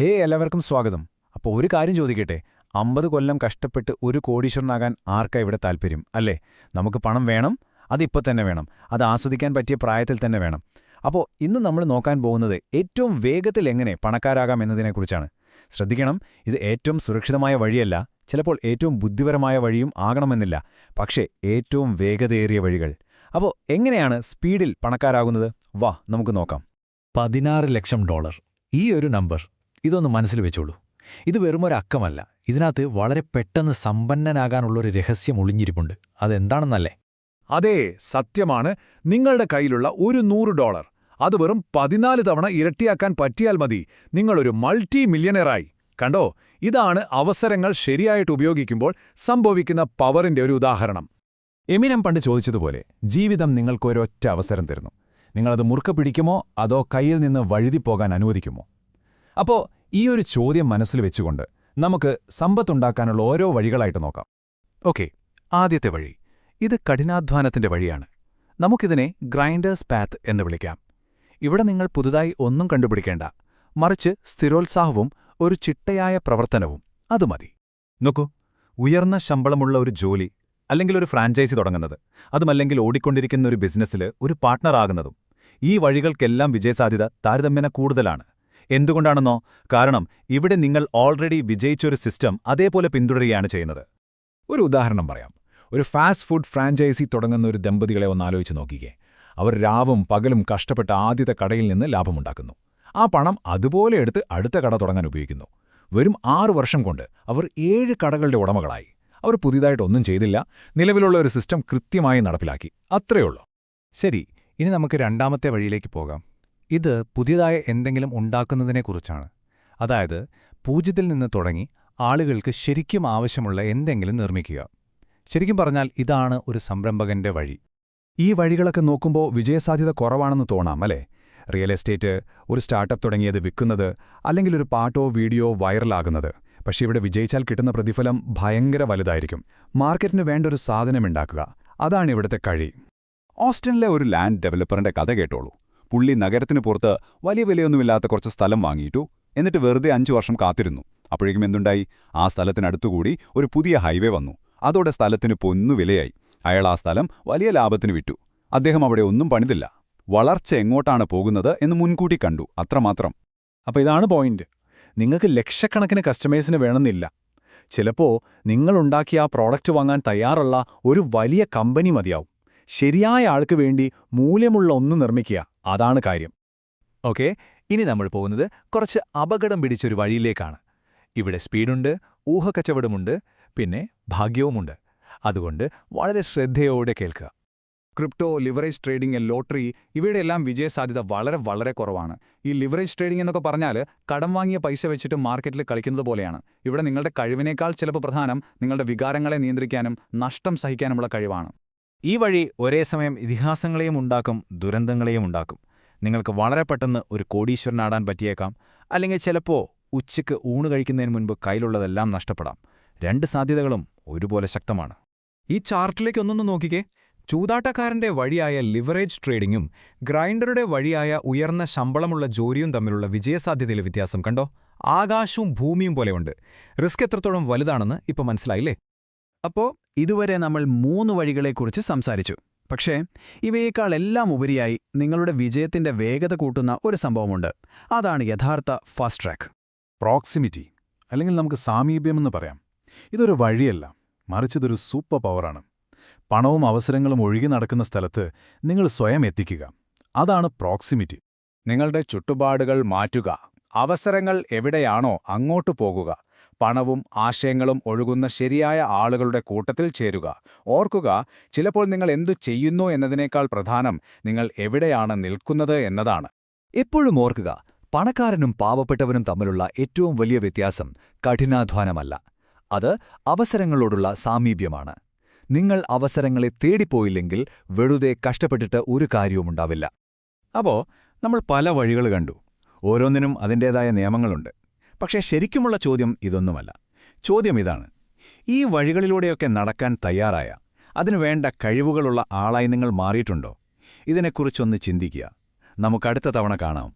എല്ലാവർക്കും സ്വാഗതം. അപ്പോൾ ഒരു കാര്യം ചോദിക്കട്ടെ, 50 കൊല്ലം കഷ്ടപ്പെട്ട് ഒരു കോടീശ്വരനാകാൻ ആർക്കാ ഇവിടെ താൽപ്പര്യം, അല്ലേ? നമുക്ക് പണം വേണം, അതിപ്പോൾ തന്നെ വേണം, അത് ആസ്വദിക്കാൻ പറ്റിയ പ്രായത്തിൽ തന്നെ വേണം. അപ്പോൾ ഇന്ന് നമ്മൾ നോക്കാൻ പോകുന്നത് ഏറ്റവും വേഗത്തിൽ എങ്ങനെ പണക്കാരാകാം എന്നതിനെക്കുറിച്ചാണ്. ശ്രദ്ധിക്കണം, ഇത് ഏറ്റവും സുരക്ഷിതമായ വഴിയല്ല, ചിലപ്പോൾ ഏറ്റവും ബുദ്ധിപരമായ വഴിയും ആകണമെന്നില്ല, പക്ഷേ ഏറ്റവും വേഗതയേറിയ വഴികൾ. അപ്പോൾ എങ്ങനെയാണ് സ്പീഡിൽ പണക്കാരാകുന്നത്? വാ നമുക്ക് നോക്കാം. $16 ലക്ഷം. ഈ ഒരു നമ്പർ ഇതൊന്ന് മനസ്സിൽ വെച്ചോളൂ. ഇത് വെറുമൊരക്കമല്ല, ഇതിനകത്ത് വളരെ പെട്ടെന്ന് സമ്പന്നനാകാനുള്ളൊരു രഹസ്യം ഒളിഞ്ഞിരിപ്പുണ്ട്. അതെന്താണെന്നല്ലേ? അതെ, സത്യമാണ്. നിങ്ങളുടെ കയ്യിലുള്ള ഒരു $100 അത് വെറും 14 തവണ ഇരട്ടിയാക്കാൻ പറ്റിയാൽ മതി, നിങ്ങളൊരു മൾട്ടി മില്യണറായി. കണ്ടോ, ഇതാണ് അവസരങ്ങൾ ശരിയായിട്ട് ഉപയോഗിക്കുമ്പോൾ സംഭവിക്കുന്ന പവറിന്റെ ഒരു ഉദാഹരണം. എമിനം പണ്ട് ചോദിച്ചതുപോലെ, ജീവിതം നിങ്ങൾക്കൊരൊറ്റ അവസരം തരുന്നു. നിങ്ങളത് മുറുക്ക പിടിക്കുമോ അതോ കയ്യിൽ നിന്ന് വഴുതിപ്പോകാൻ അനുവദിക്കുമോ? അപ്പോൾ ഈ ഒരു ചോദ്യം മനസ്സിൽ വെച്ചുകൊണ്ട് നമുക്ക് സമ്പത്തുണ്ടാക്കാനുള്ള ഓരോ വഴികളായിട്ട് നോക്കാം. ഓക്കെ, ആദ്യത്തെ വഴി. ഇത് കഠിനാധ്വാനത്തിന്റെ വഴിയാണ്. നമുക്കിതിനെ ഗ്രൈൻഡേഴ്സ് പാത്ത് എന്ന് വിളിക്കാം. ഇവിടെ നിങ്ങൾ പുതുതായി ഒന്നും കണ്ടുപിടിക്കേണ്ട, മറിച്ച് സ്ഥിരോത്സാഹവും ഒരു ചിട്ടയായ പ്രവർത്തനവും അത് മതി. നോക്കൂ, ഉയർന്ന ശമ്പളമുള്ള ഒരു ജോലി, അല്ലെങ്കിൽ ഒരു ഫ്രാഞ്ചൈസി തുടങ്ങുന്നത്, അതുമല്ലെങ്കിൽ ഓടിക്കൊണ്ടിരിക്കുന്ന ഒരു ബിസിനസ്സിൽ ഒരു പാർട്ട്ണറാകുന്നതും, ഈ വഴികൾക്കെല്ലാം വിജയസാധ്യത താരതമ്യേന കൂടുതലാണ്. എന്തുകൊണ്ടാണെന്നോ? കാരണം ഇവിടെ നിങ്ങൾ ഓൾറെഡി വിജയിച്ചൊരു സിസ്റ്റം അതേപോലെ പിന്തുടരുകയാണ് ചെയ്യുന്നത്. ഒരു ഉദാഹരണം പറയാം. ഒരു ഫാസ്റ്റ് ഫുഡ് ഫ്രാഞ്ചൈസി തുടങ്ങുന്ന ഒരു ദമ്പതികളെ ഒന്നാലോചിച്ച് നോക്കിക്കേ. അവർ രാവും പകലും കഷ്ടപ്പെട്ട ആദ്യത്തെ കടയിൽ നിന്ന് ലാഭമുണ്ടാക്കുന്നു. ആ പണം അതുപോലെ എടുത്ത് അടുത്ത കട തുടങ്ങാൻ ഉപയോഗിക്കുന്നു. വെറും 6 വർഷം കൊണ്ട് അവർ 7 കടകളുടെ ഉടമകളായി. അവർ പുതിയതായിട്ടൊന്നും ചെയ്തില്ല, നിലവിലുള്ള ഒരു സിസ്റ്റം കൃത്യമായി നടപ്പിലാക്കി. അത്രയുള്ളൂ. ശരി, ഇനി നമുക്ക് രണ്ടാമത്തെ വഴിയിലേക്ക് പോകാം. ഇത് പുതിയതായ എന്തെങ്കിലും ഉണ്ടാക്കുന്നതിനെക്കുറിച്ചാണ്. അതായത് 0ൽ നിന്ന് തുടങ്ങി ആളുകൾക്ക് ശരിക്കും ആവശ്യമുള്ള എന്തെങ്കിലും നിർമ്മിക്കുക. ശരിക്കും പറഞ്ഞാൽ ഇതാണ് ഒരു സംരംഭകന്റെ വഴി. ഈ വഴികളൊക്കെ നോക്കുമ്പോൾ വിജയസാധ്യത കുറവാണെന്ന് തോന്നാം, അല്ലേ? റിയൽ എസ്റ്റേറ്റ്, ഒരു സ്റ്റാർട്ടപ്പ് തുടങ്ങിയത് വിൽക്കുന്നത്, അല്ലെങ്കിൽ ഒരു പാട്ടോ വീഡിയോ വൈറലാകുന്നത്. പക്ഷേ ഇവിടെ വിജയിച്ചാൽ കിട്ടുന്ന പ്രതിഫലം ഭയങ്കര വലുതായിരിക്കും. മാർക്കറ്റിന് വേണ്ട ഒരു സാധനമുണ്ടാക്കുക, അതാണ് ഇവിടുത്തെ കഴി. ഓസ്റ്റിനിലെ ഒരു ലാൻഡ് ഡെവലപ്പറിന്റെ കഥ കേട്ടോളൂ. പുള്ളി നഗരത്തിന് പുറത്ത് വലിയ വിലയൊന്നുമില്ലാത്ത കുറച്ച് സ്ഥലം വാങ്ങിയിട്ടു, എന്നിട്ട് വെറുതെ 5 വർഷം കാത്തിരുന്നു. അപ്പോഴേക്കും എന്തുണ്ടായി? ആ സ്ഥലത്തിനടുത്തുകൂടി ഒരു പുതിയ ഹൈവേ വന്നു. അതോടെ സ്ഥലത്തിന് പൊന്നു വിലയായി. അയാൾ ആ സ്ഥലം വലിയ ലാഭത്തിന് വിറ്റു. അദ്ദേഹം അവിടെ ഒന്നും പണിതില്ല. വളർച്ച എങ്ങോട്ടാണ് പോകുന്നത് എന്ന് മുൻകൂട്ടി കണ്ടു, അത്രമാത്രം. അപ്പോൾ ഇതാണ് പോയിന്റ്. നിങ്ങൾക്ക് ലക്ഷക്കണക്കിന് കസ്റ്റമേഴ്സിന് വേണമെന്നില്ല. ചിലപ്പോൾ നിങ്ങളുണ്ടാക്കിയ ആ പ്രോഡക്റ്റ് വാങ്ങാൻ തയ്യാറുള്ള ഒരു വലിയ കമ്പനി മതിയാവും. ശരിയായ ആൾക്ക് വേണ്ടി മൂല്യമുള്ള ഒന്ന് നിർമ്മിക്കുക, അതാണ് കാര്യം. ഓക്കെ, ഇനി നമ്മൾ പോകുന്നത് കുറച്ച് അപകടം പിടിച്ചൊരു വഴിയിലേക്കാണ്. ഇവിടെ സ്പീഡുണ്ട്, ഊഹക്കച്ചവടമുണ്ട്, പിന്നെ ഭാഗ്യവുമുണ്ട്. അതുകൊണ്ട് വളരെ ശ്രദ്ധയോടെ കേൾക്കുക. ക്രിപ്റ്റോ, ലിവറേജ് ട്രേഡിംഗ്, ലോട്ടറി, ഇവയുടെയെല്ലാം വിജയസാധ്യത വളരെ കുറവാണ്. ഈ ലിവറേജ് ട്രേഡിംഗ് എന്നൊക്കെ പറഞ്ഞാൽ കടം വാങ്ങിയ പൈസ വെച്ചിട്ട് മാർക്കറ്റിൽ കളിക്കുന്നത് പോലെയാണ്. ഇവിടെ നിങ്ങളുടെ കഴിവിനേക്കാൾ ചിലപ്പോൾ പ്രധാനം നിങ്ങളുടെ വികാരങ്ങളെ നിയന്ത്രിക്കാനും നഷ്ടം സഹിക്കാനുമുള്ള കഴിവാണ്. ഈ വഴി ഒരേ സമയം ഇതിഹാസങ്ങളെയും ഉണ്ടാക്കും, ദുരന്തങ്ങളെയും ഉണ്ടാക്കും. നിങ്ങൾക്ക് വളരെ പെട്ടെന്ന് ഒരു കോടീശ്വരനാടാൻ പറ്റിയേക്കാം, അല്ലെങ്കിൽ ചിലപ്പോൾ ഉച്ചയ്ക്ക് ഊണ് കഴിക്കുന്നതിന് മുൻപ് കയ്യിലുള്ളതെല്ലാം നഷ്ടപ്പെടാം. 2 സാധ്യതകളും ഒരുപോലെ ശക്തമാണ്. ഈ ചാർട്ടിലേക്കൊന്നൊന്ന് നോക്കിക്കേ. ചൂതാട്ടക്കാരന്റെ വഴിയായ ലിവറേജ് ട്രേഡിംഗും ഗ്രൈൻഡറുടെ വഴിയായ ഉയർന്ന ശമ്പളമുള്ള ജോലിയും തമ്മിലുള്ള വിജയസാധ്യതയിലെ വ്യത്യാസം കണ്ടോ? ആകാശവും ഭൂമിയും പോലെയുണ്ട്. റിസ്ക് എത്രത്തോളം വലുതാണെന്ന് ഇപ്പോൾ മനസ്സിലായില്ലേ? അപ്പോൾ ഇതുവരെ നമ്മൾ 3 വഴികളെക്കുറിച്ച് സംസാരിച്ചു. പക്ഷേ ഇവയേക്കാളെല്ലാം ഉപരിയായി നിങ്ങളുടെ വിജയത്തിന്റെ വേഗത കൂട്ടുന്ന ഒരു സംഭവമുണ്ട്. അതാണ് യഥാർത്ഥ ഫാസ്റ്റ് ട്രാക്ക്. പ്രോക്സിമിറ്റി, അല്ലെങ്കിൽ നമുക്ക് സാമീപ്യമെന്ന് പറയാം. ഇതൊരു വഴിയല്ല, മറിച്ചിതൊരു സൂപ്പർ പവറാണ്. പണവും അവസരങ്ങളും ഒഴുകി നടക്കുന്ന സ്ഥലത്ത് നിങ്ങൾ സ്വയം എത്തിക്കുക, അതാണ് പ്രോക്സിമിറ്റി. നിങ്ങളുടെ ചുറ്റുപാടുകൾ മാറ്റുക, അവസരങ്ങൾ എവിടെയാണോ അങ്ങോട്ട് പോകുക, പണവും ആശയങ്ങളും ഒഴുകുന്ന ശരിയായ ആളുകളുടെ കൂട്ടത്തിൽ ചേരുക. ഓർക്കുക, ചിലപ്പോൾ നിങ്ങൾ എന്തു ചെയ്യുന്നു എന്നതിനേക്കാൾ പ്രധാനം നിങ്ങൾ എവിടെയാണ് നിൽക്കുന്നത് എന്നതാണ്. എപ്പോഴും ഓർക്കുക, പണക്കാരനും പാവപ്പെട്ടവനും തമ്മിലുള്ള ഏറ്റവും വലിയ വ്യത്യാസം കഠിനാധ്വാനമല്ല, അത് അവസരങ്ങളോടുള്ള സാമീപ്യമാണ്. നിങ്ങൾ അവസരങ്ങളെ തേടിപ്പോയില്ലെങ്കിൽ വെറുതെ കഷ്ടപ്പെട്ടിട്ട് ഒരു കാര്യവുമുണ്ടാവില്ല. അപ്പോൾ നമ്മൾ പല വഴികൾ കണ്ടു, ഓരോന്നിനും അതിൻ്റേതായ നിയമങ്ങളുണ്ട്. പക്ഷേ ശരിക്കുമുള്ള ചോദ്യം ഇതൊന്നുമല്ല. ചോദ്യം ഇതാണ്: ഈ വഴികളിലൂടെയൊക്കെ നടക്കാൻ തയ്യാറായ, അതിനുവേണ്ട കഴിവുകളുള്ള ആളായി നിങ്ങൾ മാറിയിട്ടുണ്ടോ? ഇതിനെക്കുറിച്ചൊന്ന് ചിന്തിക്കുക. നമുക്കടുത്ത തവണ കാണാം.